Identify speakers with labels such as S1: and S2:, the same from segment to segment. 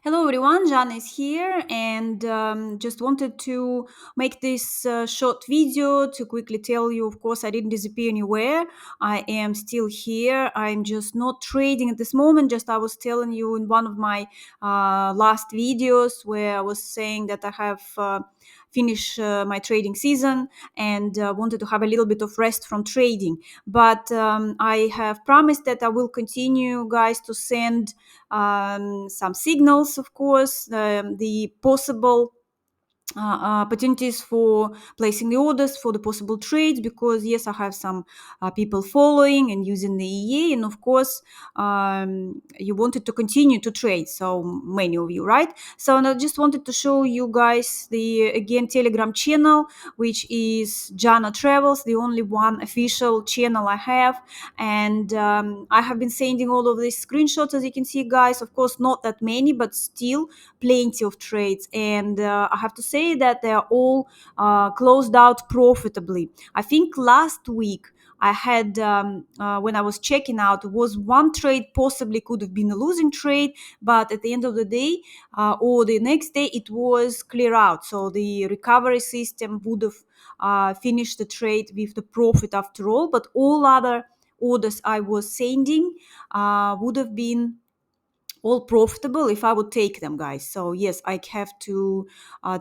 S1: Hello everyone, Janna is here and just wanted to make this short video to quickly tell you, of course, I didn't disappear anywhere. I am still here. I'm just not trading at this moment. Just I was telling you in one of my last videos where I was saying that I have finished my trading season and wanted to have a little bit of rest from trading. But I have promised that I will continue, guys, to send some signals, of course, the possible opportunities for placing the orders for the possible trades, because yes, I have some people following and using the EA, and of course you wanted to continue to trade, so many of you, right? So and I just wanted to show you guys the again Telegram channel, which is Janna Travels, the only one official channel I have. And I have been sending all of these screenshots, as you can see, guys. Of course, not that many, but still plenty of trades. And I have to say that they are all closed out profitably. I think last week I had, when I was checking out, was one trade possibly could have been a losing trade, but at the end of the day or the next day, it was clear out. So the recovery system would have finished the trade with the profit after all, but all other orders I was sending would have been all profitable if I would take them, guys. So yes, I have to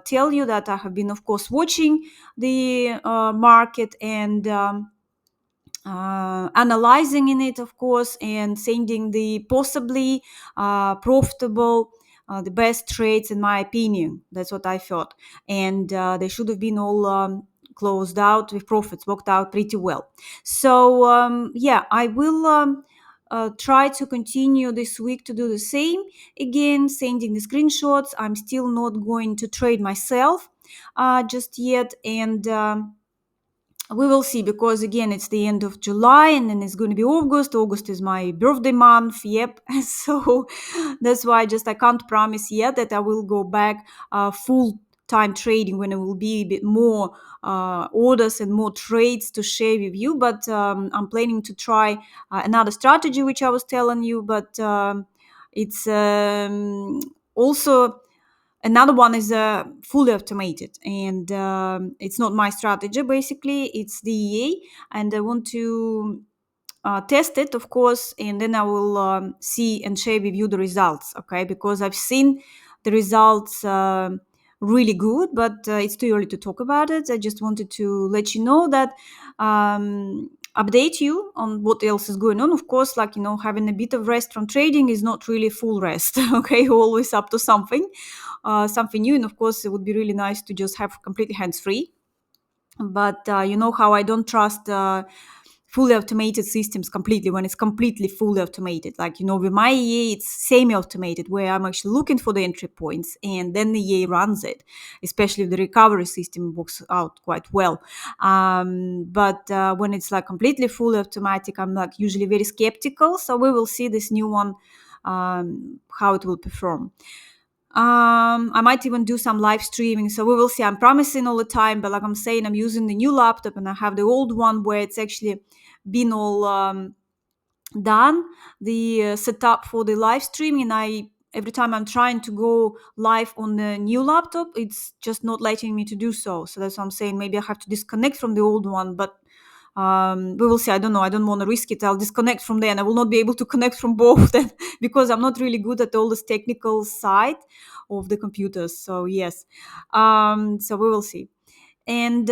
S1: tell you that I have been, of course, watching the market and analyzing in it, of course, and sending the possibly profitable, the best trades in my opinion. That's what I thought, and they should have been all closed out with profits, worked out pretty well. So yeah, I will try to continue this week to do the same. Again, sending the screenshots. I'm still not going to trade myself just yet, and we will see, because again it's the end of July and then it's going to be August is my birthday month. Yep. So that's why just I can't promise yet that I will go back full time trading when it will be a bit more orders and more trades to share with you. But I'm planning to try another strategy which I was telling you, but it's also another one is fully automated, and it's not my strategy. Basically, it's the EA, and I want to test it, of course, and then I will see and share with you the results. Okay, because I've seen the results really good, but it's too early to talk about it. I just wanted to let you know that. Update you on what else is going on. Of course, like, having a bit of rest from trading is not really full rest. Okay, you're always up to something, something new, and of course it would be really nice to just have completely hands free. But you know how I don't trust fully automated systems completely when it's completely fully automated. Like, with my EA, it's semi-automated, where I'm actually looking for the entry points and then the EA runs it, especially if the recovery system works out quite well. But when it's like completely fully automatic, I'm like usually very skeptical. So we will see this new one, how it will perform. I might even do some live streaming, so we will see. I'm promising all the time, but like I'm saying, I'm using the new laptop and I have the old one where it's actually been all done, the setup for the live streaming, and I every time I'm trying to go live on the new laptop, it's just not letting me to do so. So that's what I'm saying. Maybe I have to disconnect from the old one, but we will see. I don't know. I don't want to risk it. I'll disconnect from there, and I will not be able to connect from both then because I'm not really good at all this technical side of the computers. So yes, so we will see. And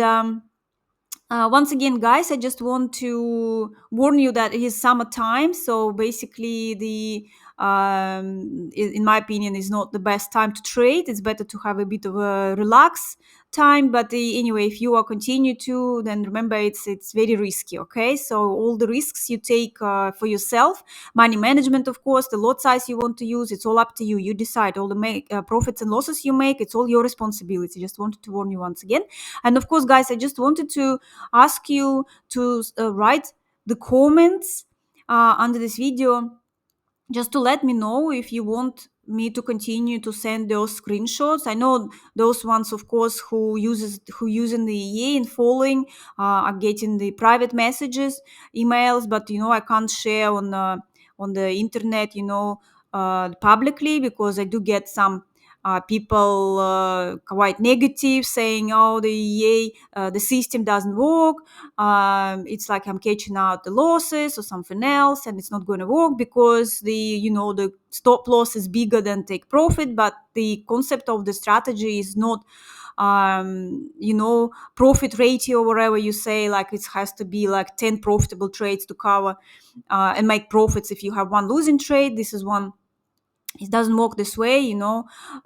S1: once again, guys, I just want to warn you that it is summertime. So basically, in my opinion, is not the best time to trade. It's better to have a bit of a relax time. But anyway, if you are continue to, then remember it's very risky. Okay, so all the risks you take for yourself, money management, of course, the lot size you want to use, it's all up to you. You decide all the profits and losses you make. It's all your responsibility. Just wanted to warn you once again. And of course, guys, I just wanted to ask you to write the comments under this video, just to let me know if you want me to continue to send those screenshots. I know those ones, of course, who using the EA and following are getting the private messages, emails, but I can't share on the internet, publicly, because I do get some people quite negative, saying, "Oh, the EA, the system doesn't work. It's like I'm catching out the losses or something else, and it's not going to work because the stop loss is bigger than take profit." But the concept of the strategy is not profit ratio, whatever you say, like it has to be like 10 profitable trades to cover and make profits if you have one losing trade. This is one, it doesn't work this way.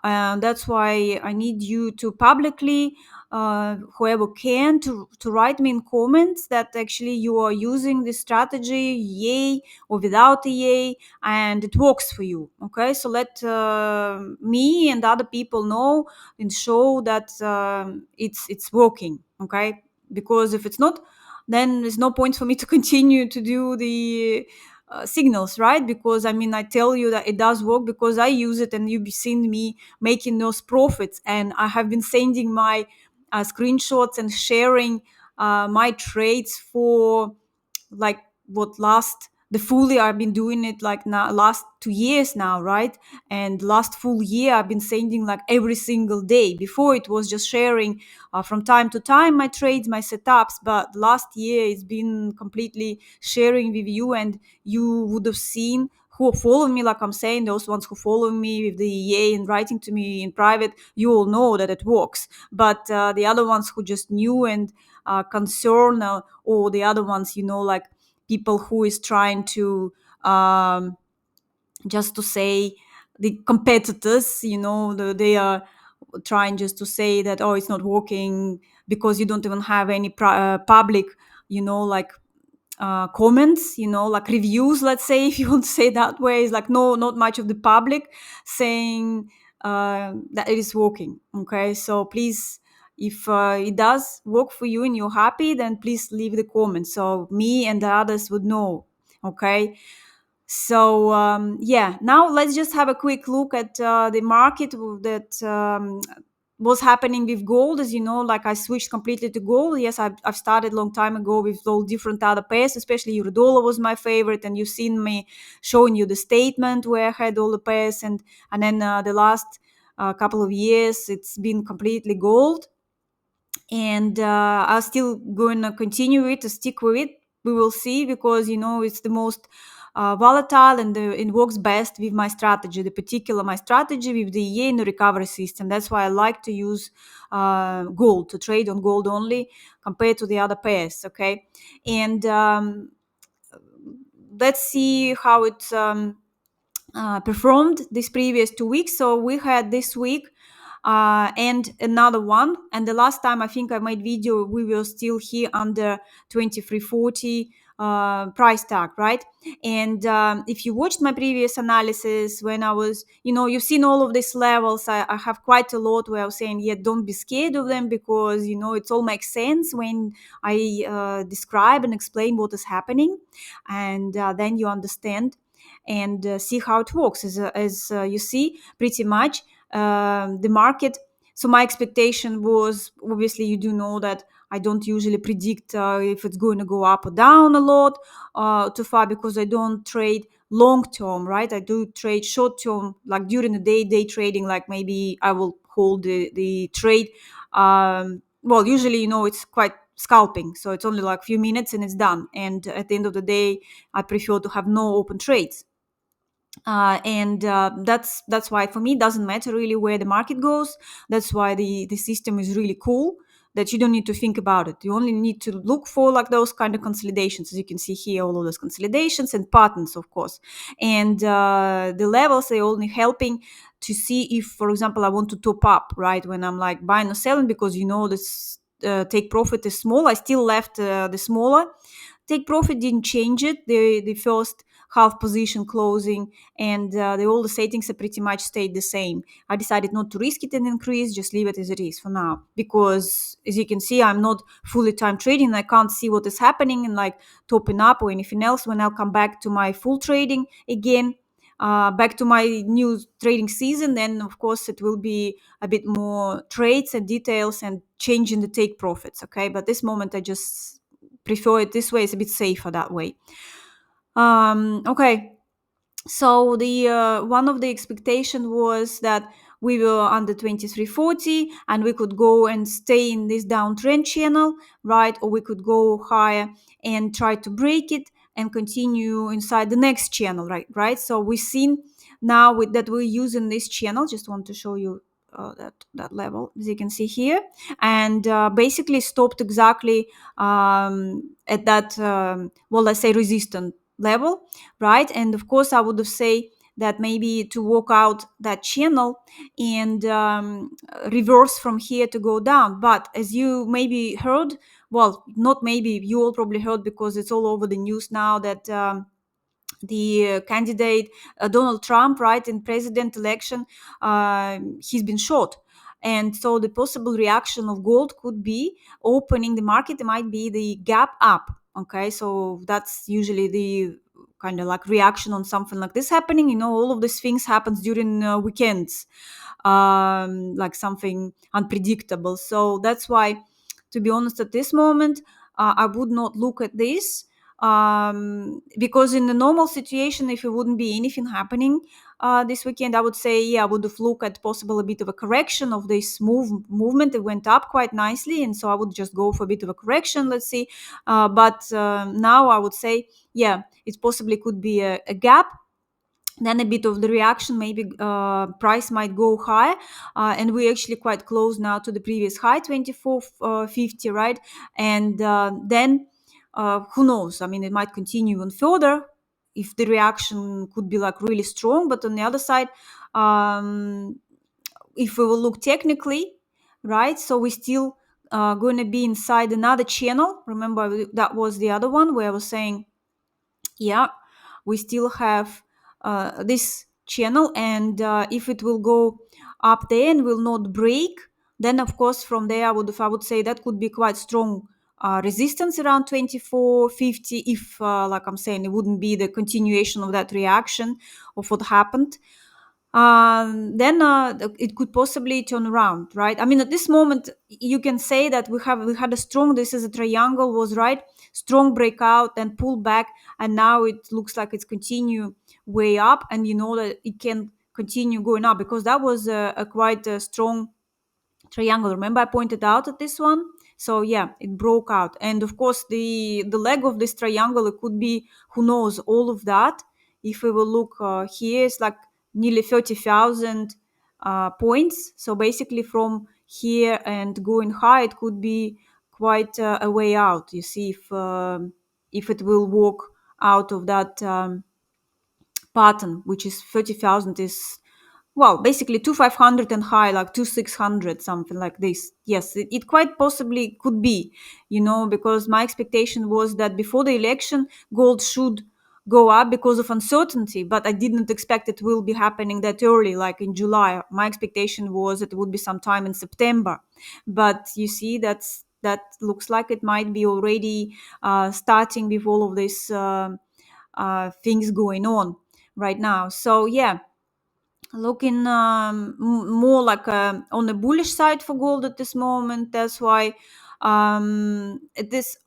S1: That's why I need you to publicly, whoever can, to write me in comments that actually you are using this strategy, yay or without a yay, and it works for you. Okay, so let me and other people know and show that it's working. Okay, because if it's not, then there's no point for me to continue to do the signals, right? Because I mean, I tell you that it does work because I use it, and you've seen me making those profits, and I have been sending my screenshots and sharing my trades for like what last the full year. I've been doing it like now last 2 years now, right? And last full year I've been sending like every single day. Before it was just sharing from time to time my trades, my setups, but last year it's been completely sharing with you. And you would have seen, who follow me, like I'm saying, those ones who follow me with the EA and writing to me in private, you all know that it works. But the other ones who just knew and concerned, or the other ones, like people who is trying to just to say, the competitors, they are trying just to say that, oh, it's not working because you don't even have any public, like comments, like reviews, let's say, if you want to say that way. It's like, no, not much of the public saying that it is working. Okay, so please, if it does work for you and you're happy, then please leave the comments so me and the others would know. Okay, so yeah, now let's just have a quick look at the market that was happening with gold. As you know, like I switched completely to gold. Yes, I've started a long time ago with all different other pairs, especially euro dollar was my favorite, and you've seen me showing you the statement where I had all the pairs, and then the last couple of years it's been completely gold. And I'm still going to continue it, to stick with it. We will see, because it's the most volatile, and it works best with my strategy, my strategy with the yen recovery system. That's why I like to use gold, to trade on gold only compared to the other pairs. Okay, and let's see how it performed these previous 2 weeks. So we had this week and another one, and the last time I think I made video, we were still here under 2340 price tag, right? And if you watched my previous analysis, when I was, you've seen all of these levels. I have quite a lot where I was saying, yeah, don't be scared of them, because it all makes sense when I describe and explain what is happening, and then you understand and see how it works. As you see, pretty much the market. So my expectation was, obviously, you do know that I don't usually predict if it's going to go up or down a lot too far, because I don't trade long term, right? I do trade short term, like during the day trading. Like maybe I will hold the trade. Well, usually, it's quite scalping, so it's only like a few minutes and it's done. And at the end of the day, I prefer to have no open trades. And that's why for me it doesn't matter really where the market goes. That's why the system is really cool, that you don't need to think about it. You only need to look for like those kind of consolidations. As you can see here, all of those consolidations and patterns, of course. And the levels, they're only helping to see if, for example, I want to top up, right, when I'm like buying or selling, because this take profit is small. I still left the smaller take profit, didn't change it. The first half position closing, and all the settings are pretty much stayed the same. I decided not to risk it and increase, just leave it as it is for now, because as you can see, I'm not fully time trading. I can't see what is happening and like topping up or anything else. When I'll come back to my full trading again, back to my new trading season, then of course it will be a bit more trades and details and changing the take profits. Okay, but this moment I just prefer it this way. It's a bit safer that way. Okay, So the one of the expectation was that we were under 2340 and we could go and stay in this downtrend channel, right? Or we could go higher and try to break it and continue inside the next channel, right? So we've seen now that we're using this channel. Just want to show you that level, as you can see here, and basically stopped exactly at that well, let's say resistant level, right? And of course, I would have say that maybe to walk out that channel and reverse from here to go down. But as you maybe heard, well, not maybe, you all probably heard because it's all over the news now that the candidate Donald Trump, right, in president election, he's been shot. And so the possible reaction of gold could be opening the market. It might be the gap up. Okay, so that's usually the kind of like reaction on something like this happening. All of these things happens during weekends, like something unpredictable. So that's why, to be honest, at this moment, I would not look at this, because in the normal situation, if it wouldn't be anything happening this weekend, I would say, yeah, I would have looked at possible a bit of a correction of this movement. It went up quite nicely, and so I would just go for a bit of a correction. Let's see. But now I would say, yeah, it possibly could be a gap, then a bit of the reaction, maybe price might go high, and we're actually quite close now to the previous high, 2450, right? And then who knows, I mean, it might continue even further if the reaction could be like really strong. But on the other side, if we will look technically, right, so we still going to be inside another channel. Remember, that was the other one where I was saying, yeah, we still have this channel, and if it will go up there and will not break, then of course from there I would say that could be quite strong resistance around 2450, if like I'm saying, it wouldn't be the continuation of that reaction of what happened. Then it could possibly turn around, right? I mean, at this moment, you can say that we had a strong. This is a triangle, was right, strong breakout and pull back, and now it looks like it's continue way up, and you know that it can continue going up because that was a quite a strong triangle. Remember, I pointed out at this one. So yeah, it broke out, and of course the leg of this triangle, it could be, who knows, all of that. If we will look here, it's like nearly 30,000 points. So basically from here and going high, it could be quite a way out. You see, if it will walk out of that pattern, which is 30,000, is, well, basically 2500 and high, like 2600, something like this. Yes, it quite possibly could be, because my expectation was that before the election, gold should go up because of uncertainty, but I didn't expect it will be happening that early, like in July. My expectation was it would be sometime in September, but you see, that looks like it might be already starting with all of these things going on right now. So yeah, looking more like on the bullish side for gold at this moment. That's why at this,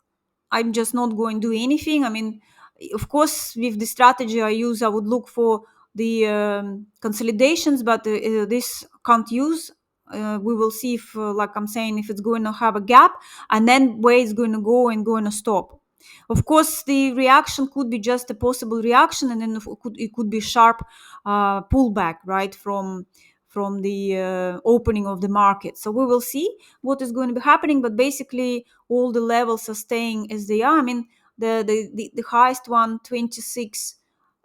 S1: I'm just not going to do anything. I mean, of course, with the strategy I use, I would look for the consolidations, but this can't use. We will see if, like I'm saying, if it's going to have a gap, and then where it's going to go and going to stop. Of course, the reaction could be just a possible reaction, and then it could be sharp pullback, right, from the opening of the market. So we will see what is going to be happening. But basically, all the levels are staying as they are. I mean, the highest one, 26,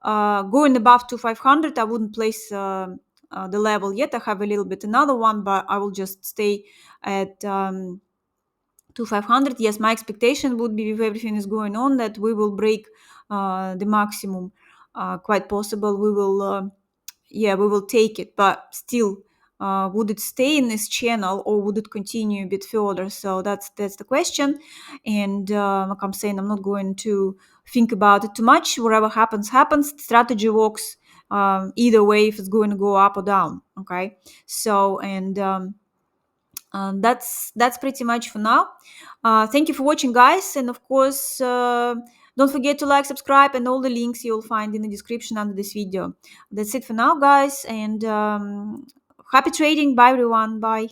S1: going above 2500. I wouldn't place the level yet. I have a little bit another one, but I will just stay at 2500. Yes, my expectation would be, if everything is going on, that we will break the maximum. Quite possible we will, yeah, we will take it, but still, would it stay in this channel or would it continue a bit further? So that's the question. And like I'm saying, I'm not going to think about it too much. Whatever happens, happens. Strategy works either way, if it's going to go up or down. Okay, so, and that's pretty much for now. Thank you for watching, guys, and of course, Don't forget to like, subscribe, and all the links you'll find in the description under this video. That's it for now, guys, and happy trading. Bye, everyone. Bye.